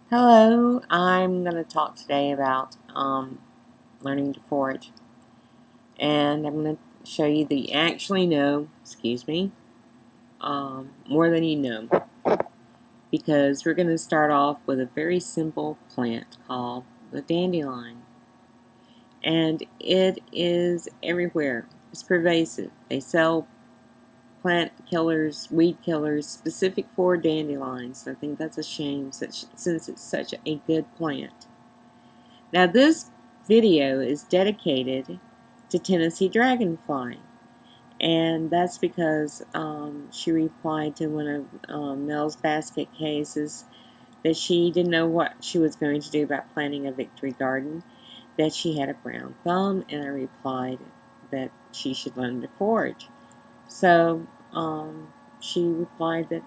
Hello, I'm going to talk today about learning to forage. And I'm going to show you that you actually know, more than you know. Because we're going to start off with a very simple plant called the dandelion. And it is everywhere. It's pervasive. They sell plant killers, weed killers, specific for dandelions. I think that's a shame since it's such a good plant. Now this video is dedicated to Tennessee Dragonfly, and that's because she replied to one of Mel's basket cases that she didn't know what she was going to do about planting a victory garden, that she had a brown thumb, and I replied that she should learn to forage. So she replied that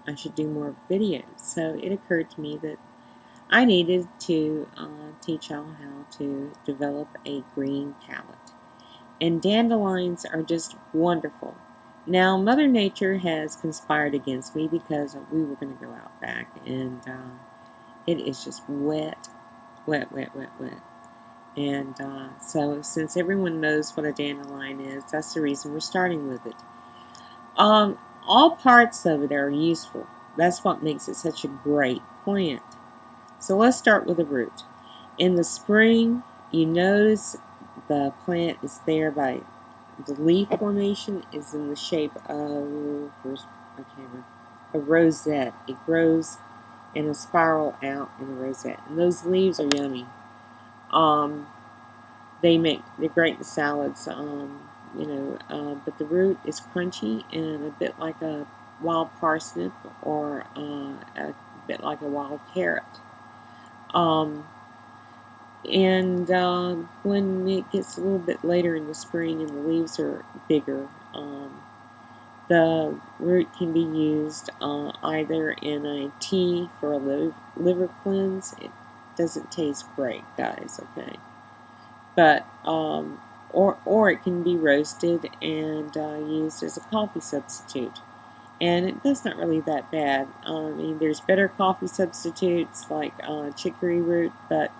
I should do more videos. So it occurred to me that I needed to teach y'all how to develop a green palette. And dandelions are just wonderful. Now, Mother Nature has conspired against me because we were going to go out back and it is just wet. And so since everyone knows what a dandelion is, that's the reason we're starting with it. All parts of it are useful. That's what makes it such a great plant. So let's start with the root. In the spring, you notice the plant is there by the leaf formation is in the shape of a rosette. It grows in a spiral out in a rosette, and those leaves are yummy. They're great in salads. But the root is crunchy and a bit like a wild parsnip or a bit like a wild carrot. When it gets a little bit later in the spring and the leaves are bigger, the root can be used either in a tea for a liver cleanse. It doesn't taste great, guys, okay? But, or it can be roasted and used as a coffee substitute. And that's not really that bad. I mean, there's better coffee substitutes like chicory root, but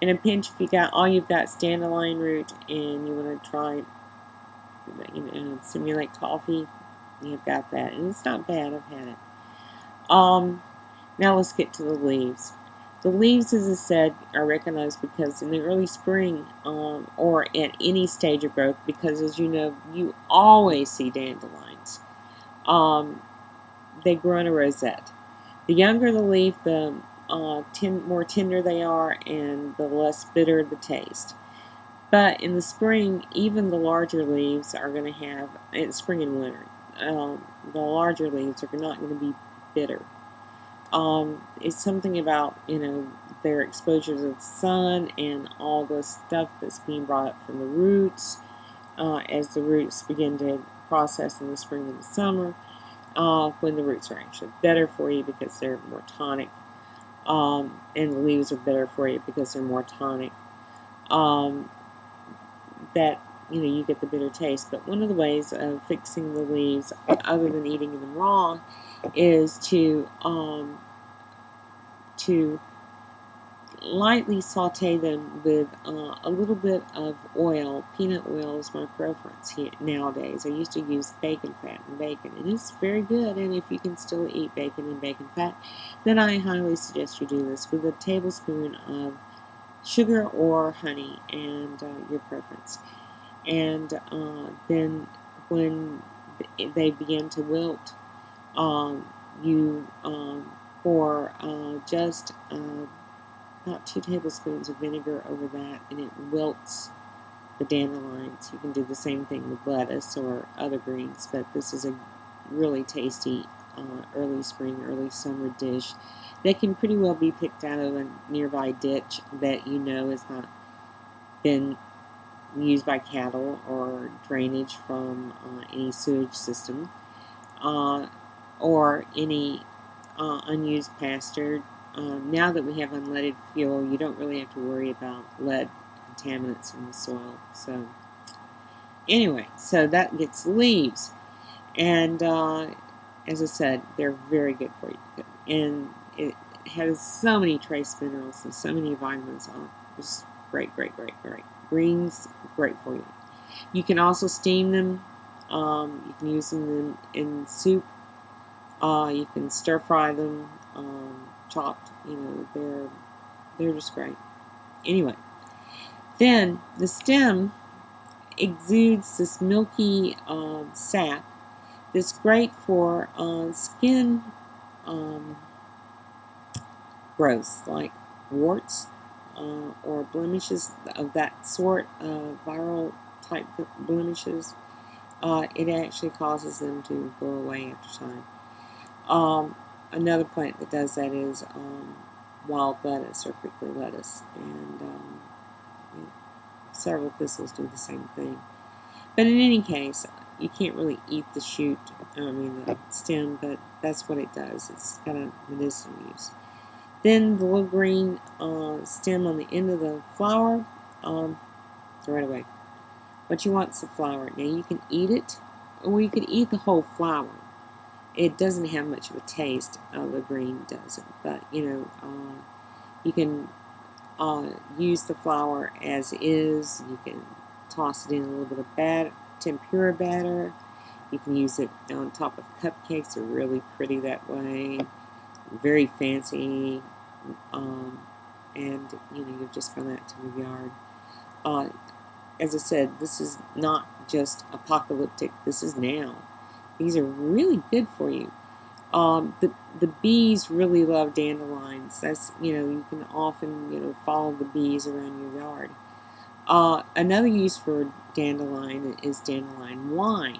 in a pinch, if all you've got is dandelion root and you want to try, simulate coffee, you've got that, and it's not bad. I've had it. Now let's get to the leaves. The leaves, as I said, are recognized because in the early spring, or at any stage of growth, because as you know, you always see dandelions. They grow in a rosette. The younger the leaf, the more tender they are, and the less bitter the taste. But in the spring, even the larger leaves are going to have, in spring and winter, the larger leaves are not going to be bitter. It's something about, their exposure to the sun and all the stuff that's being brought up from the roots as the roots begin to process in the spring and the summer, when the roots are actually better for you because they're more tonic, and the leaves are better for you because they're more tonic. That you get the bitter taste. But one of the ways of fixing the leaves, other than eating them raw, is to lightly saute them with a little bit of oil. Peanut oil is my preference nowadays. I used to use bacon fat and bacon, and it's very good. And if you can still eat bacon and bacon fat, then I highly suggest you do this with a tablespoon of sugar or honey, and your preference. And then when they begin to wilt, you pour just about 2 tablespoons of vinegar over that, and it wilts the dandelions. You can do the same thing with lettuce or other greens, but this is a really tasty early spring, early summer dish that can pretty well be picked out of a nearby ditch that has not been used by cattle or drainage from any sewage system, or any unused pasture. Now that we have unleaded fuel, you don't really have to worry about lead contaminants in the soil. So anyway, so that gets leaves, and as I said, they're very good for you. And has so many trace minerals and so many vitamins. It's great, great, great, great. Green's great for you. You can also steam them. You can use them in soup. You can stir fry them, chopped. You know, they're just great. Anyway, then the stem exudes this milky sap that's great for skin growths like warts or blemishes of that sort, viral type blemishes. It actually causes them to go away after time. Another plant that does that is wild lettuce or prickly lettuce, and several thistles do the same thing. But in any case, you can't really eat the shoot, the stem, but that's what it does. It's got a medicinal use. Then the little green stem on the end of the flower, throw it away. What you want is the flower. Now you can eat it, or you could eat the whole flower. It doesn't have much of a taste. The green doesn't, but you can use the flour as is. You can toss it in a little bit of tempura batter. You can use it on top of cupcakes. They're really pretty that way. Very fancy. And you've just gone out to the yard. As I said, this is not just apocalyptic. This is now. These are really good for you. The bees really love dandelions. That's, you can often, follow the bees around your yard. Another use for dandelion is dandelion wine.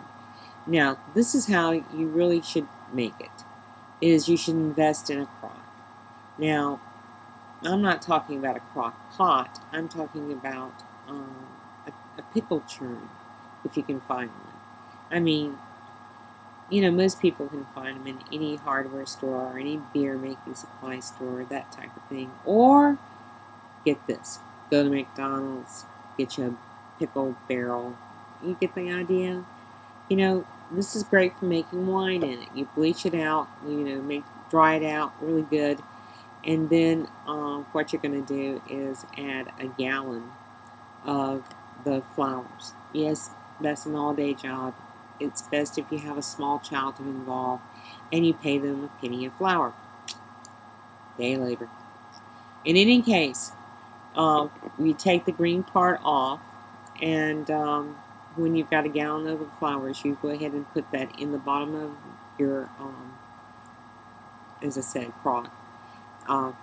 Now, this is how you really should make it, is you should invest in a crock. Now, I'm not talking about a crock pot. I'm talking about a pickle churn, if you can find one. I mean, most people can find them in any hardware store or any beer making supply store, that type of thing. Or, get this, go to McDonald's, get you a pickle barrel. You get the idea? This is great for making wine in it. You bleach it out, dry it out really good. And then what you're going to do is add a gallon of the flowers. Yes, that's an all-day job. It's best if you have a small child to involve and you pay them a penny a flower. Day labor. In any case, you take the green part off, and when you've got a gallon of the flowers, you go ahead and put that in the bottom of your, as I said, crock,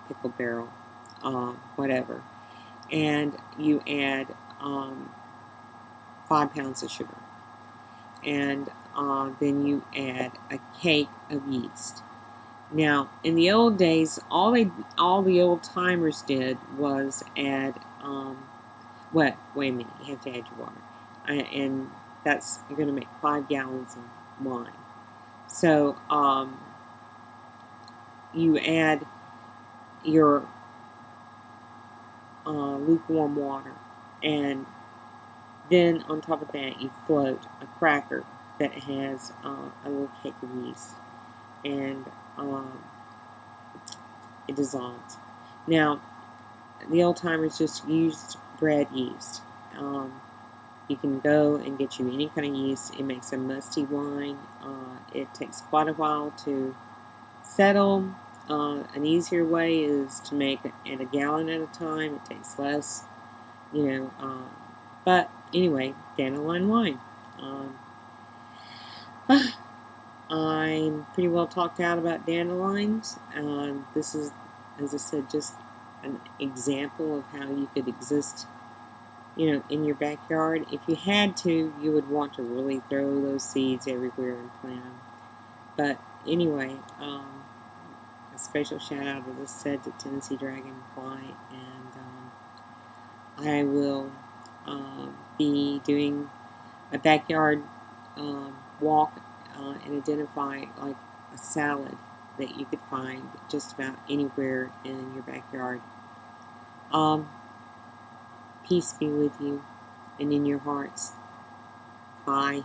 pickle barrel, whatever. And you add 5 pounds of sugar. And then you add a cake of yeast. Now, in the old days, all the old timers did was add, wait a minute, you have to add your water. And you're going to make 5 gallons of wine. So, you add your lukewarm water, and then on top of that you float a cracker that has a little cake of yeast, and it dissolves. Now, the old timers just used bread yeast. You can go and get you any kind of yeast. It makes a musty wine. It takes quite a while to settle. An easier way is to make it at a gallon at a time. It takes less, but anyway, dandelion wine. I'm pretty well talked out about dandelions. This is, as I said, just an example of how you could exist, in your backyard. If you had to, you would want to really throw those seeds everywhere and plant them. But anyway, a special shout out, as I said, to Tennessee Dragonfly, and I will be doing a backyard walk and identify like a salad that you could find just about anywhere in your backyard. Peace be with you and in your hearts. Bye.